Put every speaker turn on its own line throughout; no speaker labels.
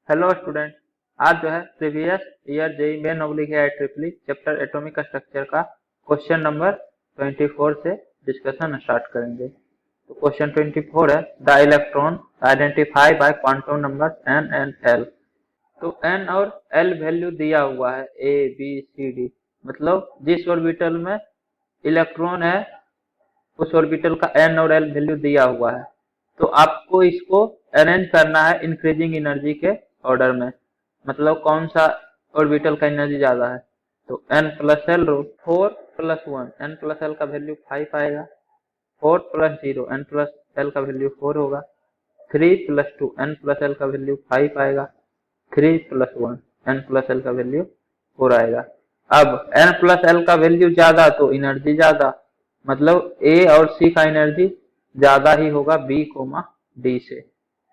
Hello student. आज जो है previous year JEE Main oblique IEEE chapter atomic structure का क्वेश्चन नंबर 24 से डिस्कशन स्टार्ट करेंगे। तो क्वेश्चन 24 है the electron identify by quantum number n and l। तो n और l वैल्यू दिया हुआ है a b c d, मतलब जिस ऑर्बिटल में इलेक्ट्रॉन है उस ऑर्बिटल का n और l वैल्यू दिया हुआ है। तो आपको इसको अरेंज करना है इंक्रीजिंग एनर्जी के ऑर्डर में, मतलब कौन सा ऑर्बिटल का एनर्जी ज्यादा है। तो n प्लस एल रो 4 प्लस 1 n प्लस एल का वैल्यू 5 आएगा। 4 प्लस 0 n प्लस एल का वैल्यू 4 होगा। 3 प्लस 2 n प्लस एल का वैल्यू 5 आएगा। 3 प्लस 1 n प्लस एल का वैल्यू 4 आएगा। अब n प्लस एल का वैल्यू ज्यादा तो एनर्जी ज्यादा, मतलब ए और सी का एनर्जी ज्यादा ही होगा बी कोमा डी से।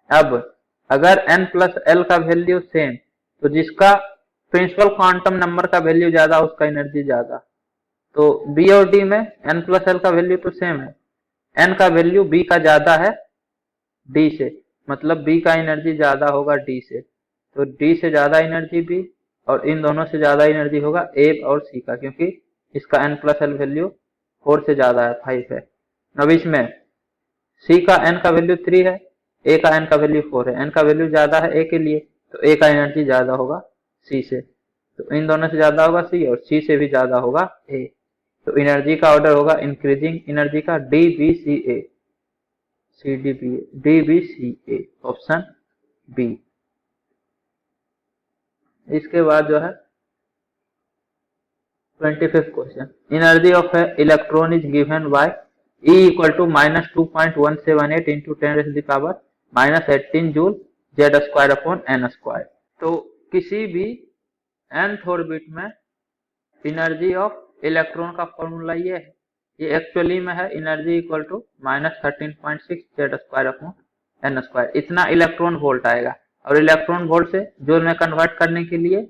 अब अगर n प्लस एल का वैल्यू सेम, तो जिसका प्रिंसिपल क्वांटम नंबर का वैल्यू ज्यादा उसका एनर्जी ज्यादा। तो बी और डी में n प्लस एल का वैल्यू तो सेम है, n का वैल्यू b का ज्यादा है d से, मतलब b का एनर्जी ज्यादा होगा d से। तो d से ज्यादा एनर्जी b और इन दोनों से ज्यादा एनर्जी होगा a और c का, क्योंकि इसका n प्लस एल वैल्यू 4 से ज्यादा है, 5 है। अब इसमें c का n का वैल्यू 3 है, a का n का वैल्यू 4 है। n का वैल्यू ज्यादा है a के लिए, तो a का एनर्जी ज्यादा होगा c से। तो इन दोनों से ज्यादा होगा c और c से भी ज्यादा होगा a। तो एनर्जी का ऑर्डर होगा इंक्रीजिंग एनर्जी का D B C A, C D B A, D B C A, option B. इसके बाद जो है 25th question, energy of electron is given by E equal to -2.178 into 10⁻⁻18 joule Z square upon N square. तो किसी भी nth orbit में energy of electron का formula ये है, ये एक्चुअली में है energy equal to -13.6 Z square upon N square. इतना इलेक्ट्रॉन वोल्ट आएगा, और इलेक्ट्रॉन वोल्ट से जूल में कन्वर्ट करने के लिए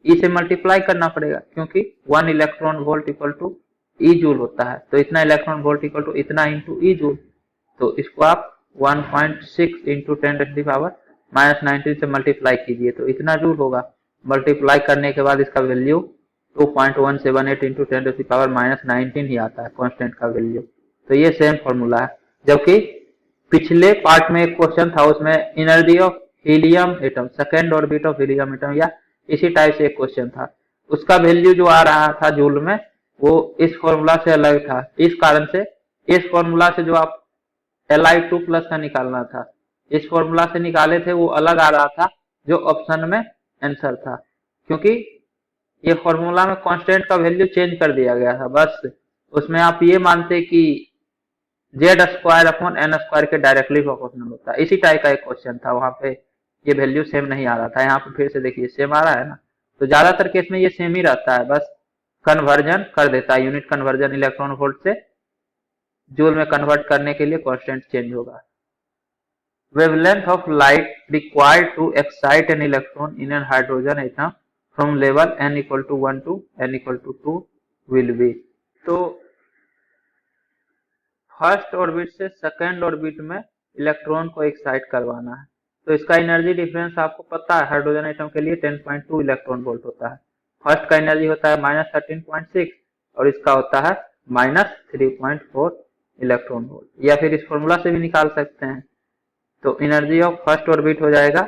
ई से मल्टीप्लाई करना पड़ेगा, क्योंकि 1 electron volt equal to E joule होता है। तो इतना इलेक्ट्रॉन वोल्ट इक्वल टू इतना इंटू ई जूल। तो इसको आप 1.6 इंटू 10⁻⁻19 से मल्टीप्लाई कीजिए तो इतना जूल होगा। मल्टीप्लाई करने के बाद इसका वैल्यू 2.178 इंटू 10⁻⁻19 ही आता है, कांस्टेंट का वैल्यू। तो ये सेम फॉर्मूला है। जबकि पिछले पार्ट में एक क्वेश्चन था, उसमें energy of helium atom, second orbit of helium atom, या इसी टाइप से एक क्वेश्चन था, उसका वैल्यू जो आ रहा था जूल में वो इस फॉर्मूला से अलग था। इस कारण से इस फॉर्मूला से जो आप Li2 प्लस का निकालना था, इस फॉर्मूला से निकाले थे, वो अलग आ रहा था जो ऑप्शन में आंसर था, क्योंकि ये फॉर्मूला में कांस्टेंट का वैल्यू चेंज कर दिया गया था। बस उसमें आप ये मानते कि Z square upon N square के डायरेक्टली प्रोपोर्शनल होता है। इसी टाइप का एक क्वेश्चन था, वहां पे ये वैल्यू सेम नहीं आ रहा था। यहाँ पे फिर से देखिए सेम आ रहा है ना। तो ज्यादातर केस में ये सेम ही रहता है, बस कन्वर्जन कर देता है, यूनिट कन्वर्जन इलेक्ट्रॉन वोल्ट से जूल में कन्वर्ट करने के लिए कांस्टेंट चेंज होगा। Wavelength of light required to excite an electron in an hydrogen atom from level n equal to 1 to n equal to 2 will be. तो first orbit से second orbit में electron को excite करवाना है। तो इसका energy difference आपको पता है, हाइड्रोजन एटम के लिए 10.2 इलेक्ट्रॉन वोल्ट होता है। फर्स्ट का एनर्जी होता है -13.6 और इसका होता है -3.4 इलेक्ट्रॉन वोल्ट, या फिर इस फॉर्मूला से भी निकाल सकते हैं। तो एनर्जी ऑफ फर्स्ट ऑर्बिट हो जाएगा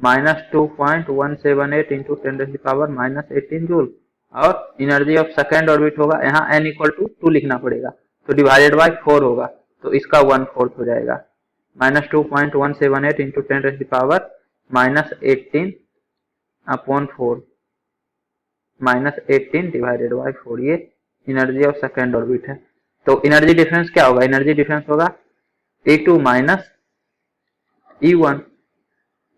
-2.178 इंटू 10⁻⁻18 जूल, और एनर्जी ऑफ सेकेंड ऑर्बिट होगा, यहाँ n इक्वल टू 2 लिखना पड़ेगा, तो डिवाइडेड बाय 4 होगा, तो इसका 1/4 हो जाएगा। -2.178 इंटू 10⁻⁻18 अपॉन 4, -18 डिवाइडेड बाय 4, ये एनर्जी ऑफ सेकेंड ऑर्बिट है। तो एनर्जी डिफरेंस क्या होगा? एनर्जी डिफरेंस होगा E2 माइनस E1।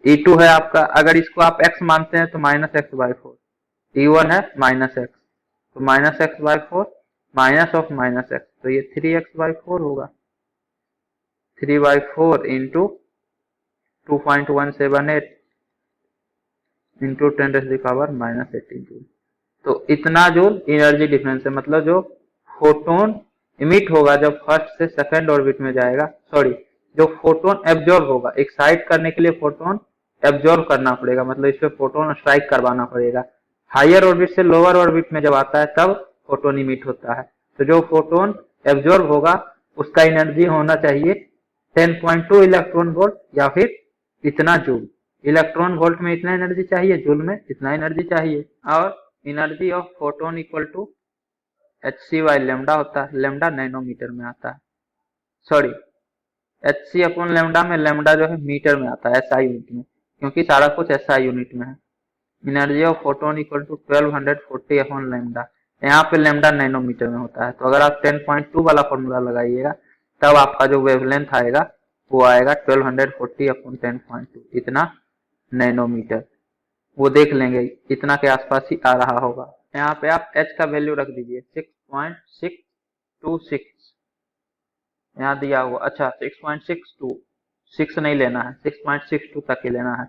E2 है आपका, अगर इसको आप x मानते हैं तो -x/4, E1 है -x, तो -x/4 माइनस ऑफ -x, तो ये 3x/4 होगा। 3/4 इंटू 2.178 इंटू 10⁻⁻18 जूल। तो इतना जूल एनर्जी डिफरेंस है, मतलब जो फोटोन इमिट होगा जब फर्स्ट से सेकेंड ऑर्बिट में जाएगा, सॉरी, जो फोटोन एब्जॉर्ब होगा, एक्साइट करने के लिए फोटोन एब्जॉर्ब करना पड़ेगा, मतलब इस पे फोटोन स्ट्राइक करवाना पड़ेगा। हायर ऑर्बिट से लोअर ऑर्बिट में जब आता है तब फोटोन इमिट होता है। तो जो फोटोन एब्जॉर्ब होगा उसका एनर्जी होना चाहिए 10.2 इलेक्ट्रॉन वोल्ट या फिर इतना जूल। इलेक्ट्रॉन वोल्ट में इतना एनर्जी चाहिए, जूल में इतना एनर्जी चाहिए। और energy of photon equal to hc/लैम्डा होता है, लैम्डा नैनोमीटर में आता है, सॉरी hc/लैम्डा में लैम्डा जो है मीटर में आता है, एसआई यूनिट में, क्योंकि सारा कुछ एसआई यूनिट में है। Energy of photon equal to 1240/लैम्डा, यहाँ पे लैम्डा नैनोमीटर में होता है। तो अगर आप 10.2 वाला फॉर्मूला लगाइएगा तब आपका जो वेवलेंथ आएगा वो आएगा 1240/10.2, इतना नैनोमीटर। वो देख लेंगे इतना के आसपास ही आ रहा होगा। यहाँ पे आप h का वैल्यू रख दीजिए 6.626, यहाँ दिया हुआ, अच्छा 6.62, 6 नहीं लेना है, 6.62 तक ही लेना है,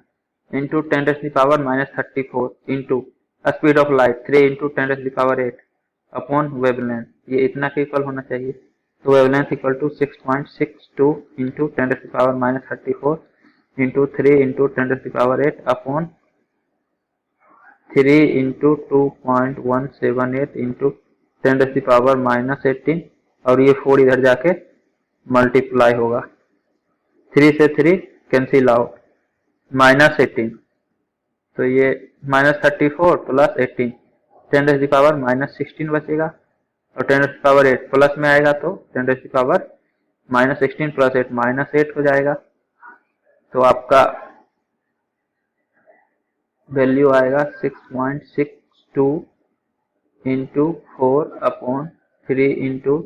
into 10⁻⁻34 into speed of light 3 into 10⁸ upon wavelength, ये इतना के इक्वल होना चाहिए। तो wavelength equal to 6.62 into 10⁻⁻34 into 3 into 10⁸ upon 3 into 2.178 into 10⁻⁻18, और ये 4 इधर जाके मल्टीप्लाई होगा, 3 से 3 कैंसिल आउट, -18, तो ये -34 प्लस 18, 10⁻⁻16 बचेगा, और 10⁸ प्लस में आएगा तो 10⁻16 प्लस 8 -8 हो जाएगा। तो आपका वैल्यू आएगा 6.62 इंटू 4/3 इंटू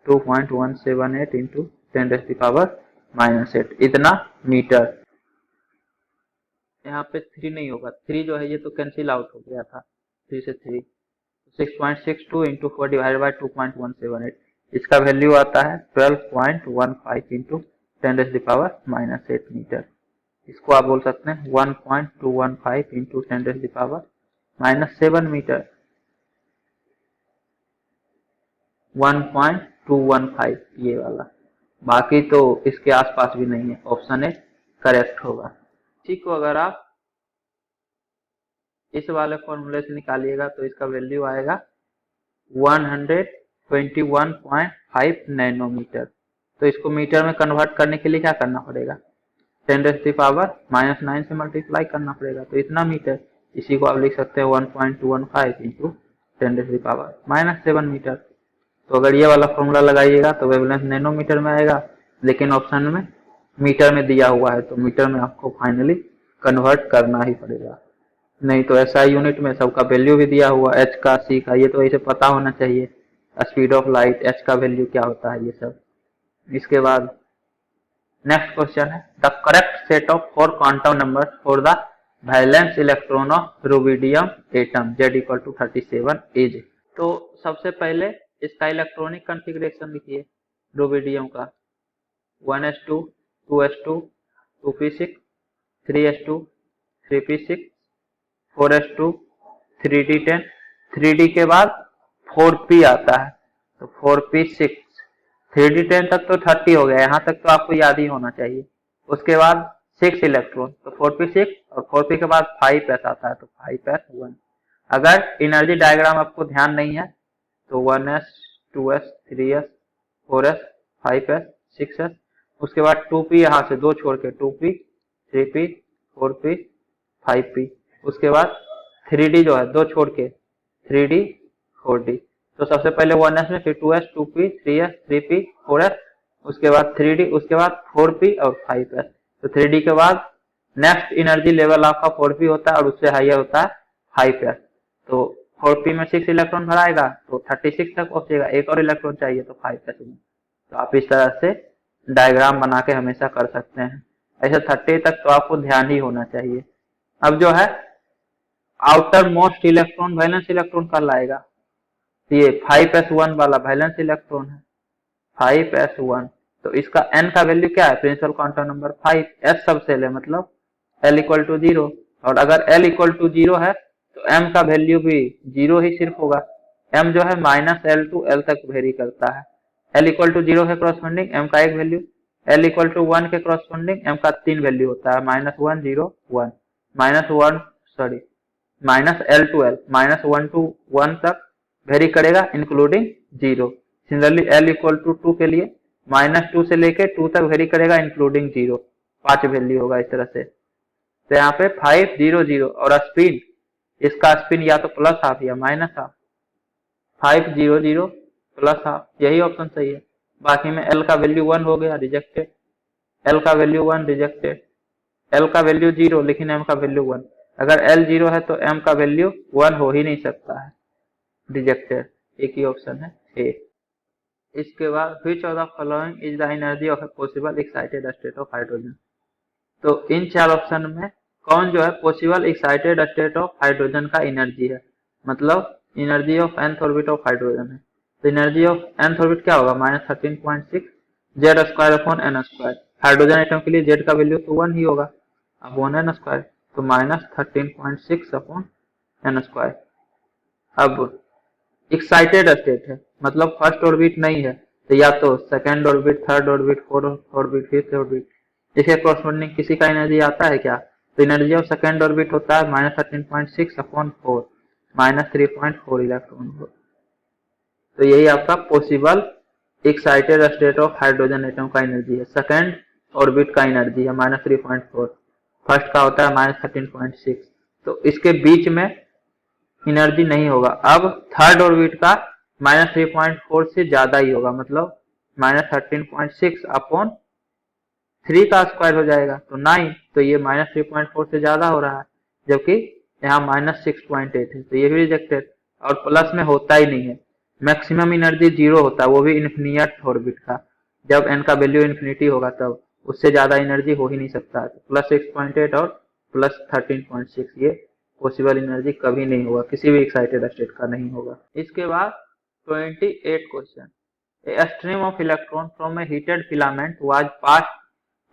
2.178 इंटू 10⁻⁻8, इतना मीटर। यहाँ पे 3 नहीं होगा, 3 जो है ये तो कैंसिल आउट हो गया था, 3 से 3, 6.62 इंटू 4 डिवाइडेड बाई 2.178, इसका वैल्यू आता है 12.15 इंटू 10⁻⁻8 मीटर। इसको आप बोल सकते हैं 1.215 इंटू 10⁻⁻7 मीटर, 1.215 ये वाला, बाकी तो इसके आसपास भी नहीं है, ऑप्शन ए करेक्ट होगा। ठीक हो, अगर आप इस वाले फॉर्मूले से निकालिएगा तो इसका वैल्यू आएगा 121.5 नैनोमीटर। तो इसको मीटर में कन्वर्ट करने के लिए क्या करना पड़ेगा, 10⁻⁻9 से मल्टीप्लाई करना पड़ेगा, तो इतना मीटर। इसी को आप लिख सकते हैं 1.215 इंटू 10⁻⁻7 मीटर। तो अगर ये वाला फॉर्मूला लगाइएगा तो वेवलेंथ नैनोमीटर में आएगा, लेकिन ऑप्शन में मीटर में दिया हुआ है, तो मीटर में आपको फाइनली कन्वर्ट करना ही पड़ेगा, नहीं तो एसआई यूनिट में सबका वैल्यू भी दिया हुआ, एच का, सी का, ये तो ऐसे पता होना चाहिए, स्पीड ऑफ लाइट, एच का वैल्यू क्या होता है, ये सब। इसके बाद नेक्स्ट क्वेश्चन है, the correct set of 4 quantum number for the valence electron of rubidium atom Z=37 is. तो सबसे पहले इसका इलेक्ट्रॉनिक कॉन्फ़िगरेशन लिखिए रुबिडियम का, 1s2 2s2 2p6 3s2 3p6 4s2 3d10, 3d के बाद 4p आता है, तो 4p6, 3d10 तक तो 30 हो गया, यहाँ तक तो आपको याद ही होना चाहिए। उसके बाद 6 इलेक्ट्रॉन, तो 4p6 और 4p के बाद 5s आता है, तो 5s1। अगर एनर्जी डायग्राम आपको ध्यान नहीं है तो 1s 2s 3s 4s 5s 6s, उसके बाद 2p यहाँ से 2 छोड़ के 2p 3p 4p 5p, उसके बाद 3d जो है 2 छोड़ के 3d 4d। तो सबसे पहले 1s में, फिर 2s 2p 3s 3p 4s, उसके बाद 3d, उसके बाद 4p और 5s। तो 3d के बाद नेक्स्ट एनर्जी लेवल आपका 4p होता है और उससे हायर होता है 5s। तो 4p में 6 इलेक्ट्रॉन भराएगा तो 36 तक पहुंचेगा, एक और इलेक्ट्रॉन चाहिए तो 5s में। तो आप इस तरह से डायग्राम बना के हमेशा कर सकते हैं, ऐसे 30 तक तो आपको ध्यान ही होना चाहिए। अब जो है outer most electron valence electron कल आएगा, ये 5s1 वाला वैलेंस इलेक्ट्रॉन है, 5s1। तो इसका n का वैल्यू क्या है, principal quantum number 5, s subshell है, मतलब l=0, और अगर l=0 है तो m का वैल्यू भी 0 ही सिर्फ होगा। m जो है -l to l तक वेरी करता है, l=0 है, क्रॉसमेंडिंग m का एक वैल्यू, L इक्वल टू 1 के क्रॉसपोंडिंग m का 3 वैल्यू होता है, -1 0 1 -1 सॉरी -L -1 to 1 तक वेरी करेगा including 0। Similarly L equal to 2 के लिए -2 से लेके 2 तक वेरी करेगा इंक्लूडिंग 0, 5 वैल्यू होगा इस तरह से। तो यहाँ पे 5 0 0 और स्पिन, इसका स्पिन या तो प्लस हाफ या माइनस हाफ, 5 0 0 प्लस हाफ, यही ऑप्शन सही है। बाकी में L का वैल्यू 1 हो गया रिजेक्टेड, L का वैल्यू 1 रिजेक्टेड, L का वैल्यू 0 लेकिन M का वैल्यू 1। अगर L 0 है तो M का वैल्यू 1 हो ही नहीं सकता है, रिजेक्टेड। एक ही ऑप्शन है ए। इसके बाद which of the following is the energy of a possible excited state of hydrogen. तो इन 4 ऑप्शन में कौन जो है possible excited state of hydrogen का एनर्जी है, मतलब energy of nth orbit of hydrogen है। तो एनर्जी ऑफ nth ऑर्बिट क्या होगा, -13.6 Z square upon N square. Hydrogen atom के लिए जेड का वैल्यू तो 1 ही होगा अपॉन एन स्क्वायर, तो -13.6 अपॉन एन स्क्वायर। अब एक्साइटेड स्टेट है मतलब फर्स्ट ऑर्बिट नहीं है, तो या तो second orbit, third orbit, fourth orbit, fifth orbit, इसके कॉरस्पॉन्डिंग किसी का एनर्जी आता है क्या। तो एनर्जी ऑफ सेकेंड ऑर्बिट होता है -13.6 अपॉन 4 -3.4 इलेक्ट्रॉन वोल्ट। तो यही आपका possible excited state of hydrogen atom का एनर्जी है। सेकेंड ऑर्बिट का एनर्जी है -3.4, फर्स्ट का होता है -13.6, तो इसके बीच में एनर्जी नहीं होगा। अब थर्ड ऑर्बिट का -3.4 से ज्यादा ही होगा, मतलब -13.6 अपॉन 3 का स्क्वायर हो जाएगा तो 9, तो ये -3.4 से ज्यादा हो रहा है, जबकि यहाँ -6.8 है, तो ये भी रिजेक्टेड। और प्लस में होता ही नहीं है, मैक्सिमम एनर्जी 0 होता है, वो भी इन्फिनिट ऑर्बिट का, जब n का वैल्यू इन्फिनिटी होगा तब, उससे ज्यादा एनर्जी हो ही नहीं सकता है। +6.8 और +13.6 ये पॉसिबल एनर्जी कभी नहीं होगा, किसी भी एक्साइटेड स्टेट का नहीं होगा। इसके बाद 28 question, a stream of electron from a heated filament was passed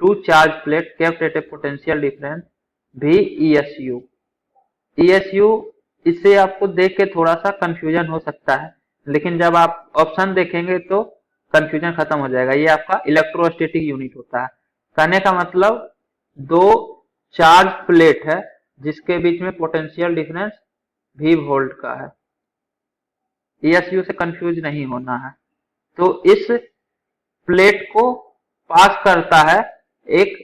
to charge plate kept at a potential difference भी ESU। ESU इससे आपको देख के थोड़ा सा कंफ्यूजन हो सकता है, लेकिन जब आप ऑप्शन देखेंगे तो कंफ्यूजन खत्म हो जाएगा। ये आपका इलेक्ट्रोस्टैटिक यूनिट होता है। कहने का मतलब दो चार्ज प्लेट है जिसके बीच में पोटेंशियल डिफरेंस V वोल्ट का है। ESU से कंफ्यूज नहीं होना है। तो इस प्लेट को पास करता है एक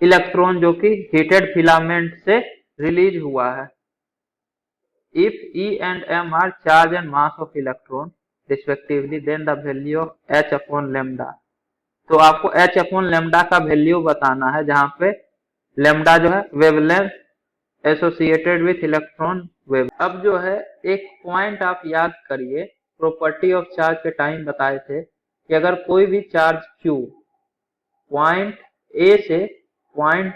इलेक्ट्रॉन जो कि हीटेड फिलामेंट से रिलीज हुआ है। If E and M are charge and mass of electron respectively, then the value of H upon lambda। तो आपको H upon lambda का वैल्यू बताना है, जहां पे lambda जो है wavelength associated with electron wave. अब जो है एक पॉइंट आप याद करिए, प्रॉपर्टी ऑफ चार्ज के टाइम बताए थे कि अगर कोई भी चार्ज Q पॉइंट A से पॉइंट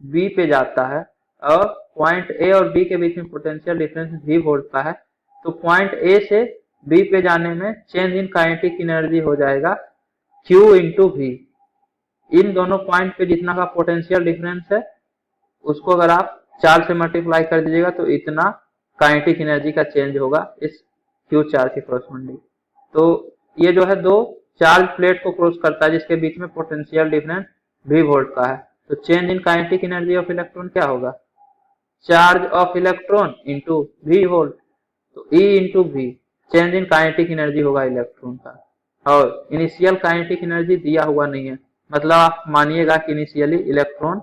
B पे जाता है और पॉइंट A और B के बीच में पोटेंशियल डिफरेंस V वोल्ट का है, तो पॉइंट A से B पे जाने में चेंज इन काइनेटिक एनर्जी हो जाएगा Q इंटू V। इन दोनों पॉइंट पे जितना का पोटेंशियल डिफरेंस है उसको अगर आप 4 से मल्टीप्लाई कर दीजिएगा तो इतना काइनेटिक एनर्जी का चेंज होगा इस Q चार्ज के कॉरस्पॉन्डिंग। तो ये जो है दो चार्ज प्लेट को क्रॉस करता है जिसके बीच में पोटेंशियल डिफरेंस V वोल्ट का है, तो change in kinetic energy of electron क्या होगा, charge of electron into V volt. तो E into V change in kinetic energy होगा इलेक्ट्रॉन का, और इनिशियल काइनेटिक एनर्जी दिया हुआ नहीं है, मतलब आप मानिएगा कि इनिशियली इलेक्ट्रॉन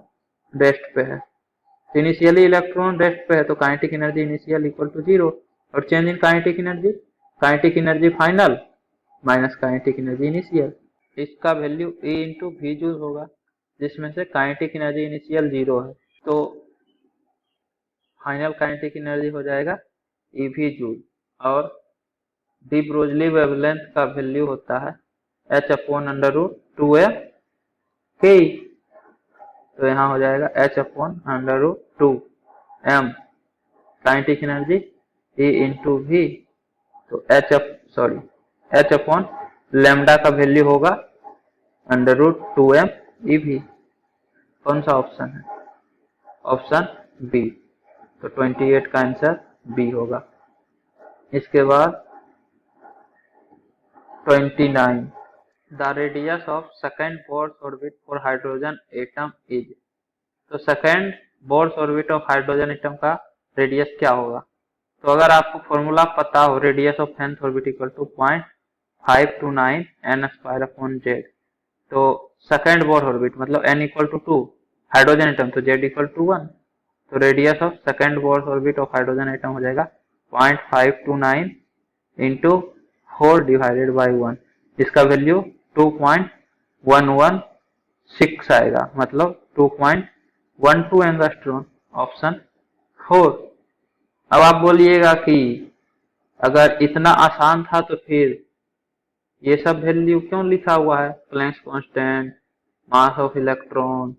रेस्ट पे है। तो इनिशियली इलेक्ट्रॉन रेस्ट पे है तो kinetic energy initial equal to 0, और change in kinetic energy final minus kinetic energy initial. इसका value E into V joule होगा, जिसमें से काइनेटिक एनर्जी इनिशियल 0 है, तो फाइनल काइनेटिक एनर्जी हो जाएगा EV जूल। और डी ब्रोगली वेवलेंथ का वैल्यू होता है H अपॉन √2m K, तो यहाँ हो जाएगा H upon √2m kinetic energy E into V, तो H अपॉन लैम्डा का वैल्यू होगा √2m EV। कौन सा ऑप्शन है, ऑप्शन बी, तो 28 का आंसर बी होगा। इसके बाद 29, the radius of second Bohr's orbit for hydrogen atom is. तो second Bohr's orbit of hydrogen atom का रेडियस क्या होगा? तो अगर आपको फॉर्मूला पता हो, radius of nth orbit equal to 0.529 n square upon Z. तो सेकेंड बोर ऑर्बिट मतलब n equal to 2, hydrogen atom तो z इक्वल टू 1। तो radius of second Bohr orbit of hydrogen atom हो जाएगा 0.529 इंटू 4 डिवाइडेड बाई 1, इसका value 2.116 आएगा, मतलब 2.12 angstrom, option 4। अब आप बोलिएगा कि अगर इतना आसान था तो फिर ये सब वैल्यू क्यों लिखा हुआ है? Planck's constant, mass of electron,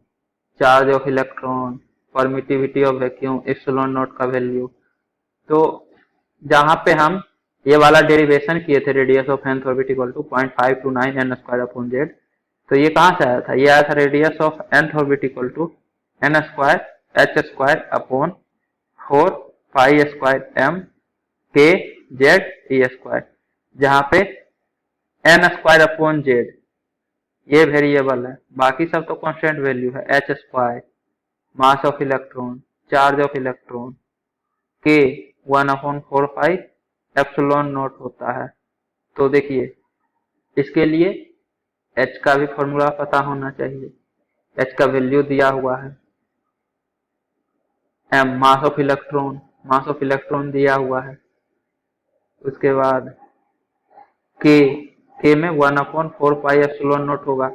charge of electron, permittivity of vacuum, epsilon naught का वैल्यू। तो जहां पे हम ये वाला डेरिवेशन किए थे, radius of nth orbit equal to 0.529 n square upon Z, तो ये कहां से आया था? ये आया था radius of nth orbit equal to n square h square upon 4 pi square m k z e square, जहां पे n स्क्वायर अपॉन जेड ये वेरिएबल है, बाकी सब तो कांस्टेंट वैल्यू है। h square, mass of electron, charge of electron, k 1/4 pi epsilon not होता है। तो देखिए, इसके लिए h का भी फॉर्मूला पता होना चाहिए, h का वैल्यू दिया हुआ है। m mass of electron, mass of electron दिया हुआ है। उसके बाद k में 1/4 पाई एप्सिलॉन नॉट होगा,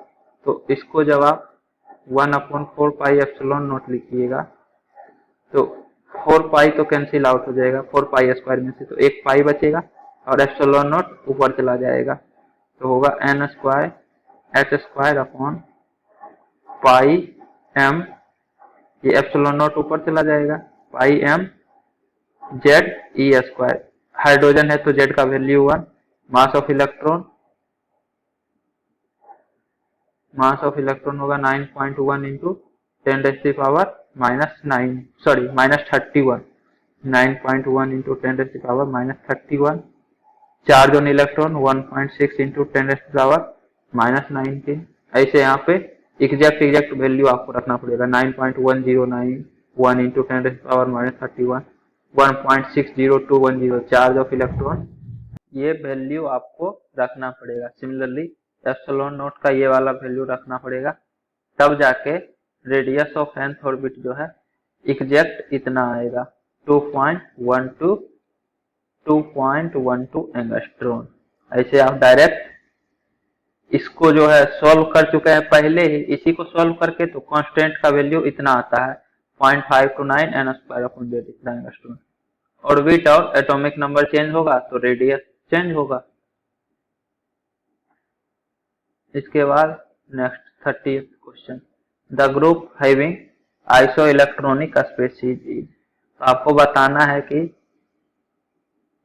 तो इसको जब आप 1/4 पाई एप्सिलॉन नॉट लिखिएगा तो 4 पाई तो कैंसिल आउट हो जाएगा 4 पाई स्क्वायर में से, तो एक पाई बचेगा और एप्सिलॉन नॉट ऊपर चला जाएगा, तो होगा n square h square upon pi m, ये एप्सिलॉन नॉट ऊपर चला जाएगा, pi m z e square. Hydrogen है तो z का value 1। Mass of electron, mass of electron होगा 9.1 into 10 raise to power -31, 9.1 into 10 raise to power -31। Charge on electron 1.6 into 10 raise to power -19। ऐसे यहाँ पे एग्जैक्ट वैल्यू आपको रखना पड़ेगा, 9.1091 into 10 raise to power -31, 1.60210 charge of electron, ये value आपको रखना पड़ेगा। सिमिलरली एप्सिलॉन नॉट का ये वाला वैल्यू रखना पड़ेगा, तब जाके रेडियस ऑफ nth ऑर्बिट जो है एग्जैक्ट इतना आएगा, 2.12 एंगस्ट्रॉन। ऐसे आप डायरेक्ट इसको जो है सॉल्व कर चुके हैं पहले ही, इसी को सॉल्व करके तो कांस्टेंट का वैल्यू इतना आता है 0.529 n स्क्वायर अपॉन जेड, इतना एंगस्ट्रॉन। ऑर्बिट और एटॉमिक नंबर चेंज होगा तो रेडियस चेंज होगा। इसके बाद next 30th question, the group having iso electronic species is. तो आपको बताना है कि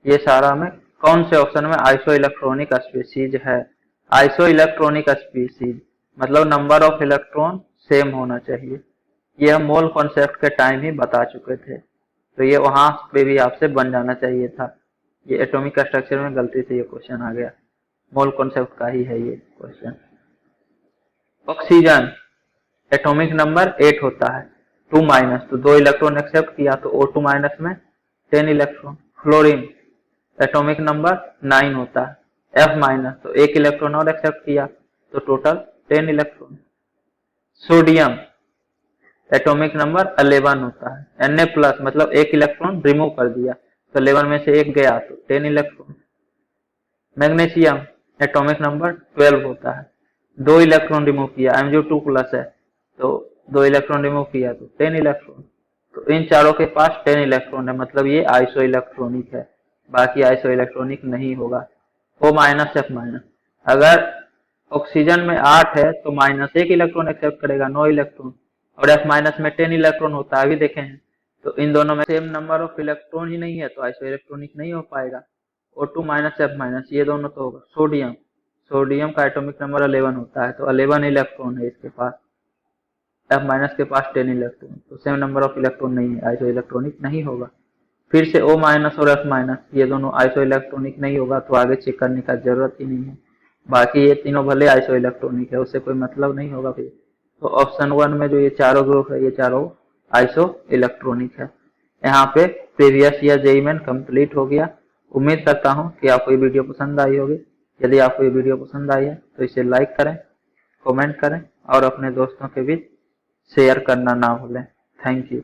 ये सारा में कौन से ऑप्शन में आइसो इलेक्ट्रॉनिक स्पीशीज है। आइसो इलेक्ट्रॉनिक स्पीशीज मतलब नंबर ऑफ इलेक्ट्रॉन सेम होना चाहिए, ये हम मोल कॉन्सेप्ट के टाइम ही बता चुके थे, तो ये वहां पे भी आपसे बन जाना चाहिए था। ये एटॉमिक स्ट्रक्चर में गलती से ये क्वेश्चन आ गया, मोल कॉन्सेप्ट का ही है ये क्वेश्चन। ऑक्सीजन एटॉमिक नंबर 8 होता है, 2- तो 2 इलेक्ट्रॉन एक्सेप्ट किया तो O2- में 10 इलेक्ट्रॉन। फ्लोरीन एटॉमिक नंबर 9 होता है, F- तो 1 इलेक्ट्रॉन और एक्सेप्ट किया तो total 10 electron. Sodium atomic number 11 होता है, Na+ मतलब 1 इलेक्ट्रॉन रिमूव कर दिया तो 11 में से 1 गया तो 10 इलेक्ट्रॉन। मैग्नीशियम एटॉमिक नंबर 12 होता है, 2 इलेक्ट्रॉन रिमूव किया, Mg2+ है तो 2 इलेक्ट्रॉन रिमूव किया तो 10 इलेक्ट्रॉन। तो इन चारों के पास 10 इलेक्ट्रॉन है, मतलब ये आइसो इलेक्ट्रॉनिक है, बाकी आइसो इलेक्ट्रॉनिक नहीं होगा। O-F-। अगर ऑक्सीजन में 8 है तो -1 इलेक्ट्रॉन एक्सेप्ट करेगा, 9 इलेक्ट्रॉन, और F- में 10 इलेक्ट्रॉन होता है, अभी देखे हैं। तो इन दोनों में सेम नंबर ऑफ इलेक्ट्रॉन ही नहीं है तो आइसो इलेक्ट्रॉनिक नहीं हो पाएगा। O2- F- ये दोनों तो होगा। सोडियम, सोडियम का एटॉमिक नंबर 11 होता है तो 11 इलेक्ट्रॉन है इसके पास, F- के पास 10 इलेक्ट्रॉन, तो सेम नंबर ऑफ इलेक्ट्रॉन नहीं है, आइसो इलेक्ट्रॉनिक नहीं होगा। फिर से O- और F- ये दोनों आइसो इलेक्ट्रॉनिक नहीं होगा, तो आगे चेक करने का जरूरत ही नहीं है। बाकी ये तीनों भले आइसो इलेक्ट्रॉनिक है, उससे कोई मतलब नहीं होगा फिर। तो ऑप्शन 1 में जो ये चारों ग्रुप है, ये चारों आइसो इलेक्ट्रॉनिक है। यहाँ पे previous year JEE main complete हो गया। उम्मीद करता हूँ कि आपको ये वीडियो पसंद आई होगी। यदि आपको ये वीडियो पसंद आई है तो इसे लाइक करें, कमेंट करें और अपने दोस्तों के बीच शेयर करना ना भूलें। Thank you.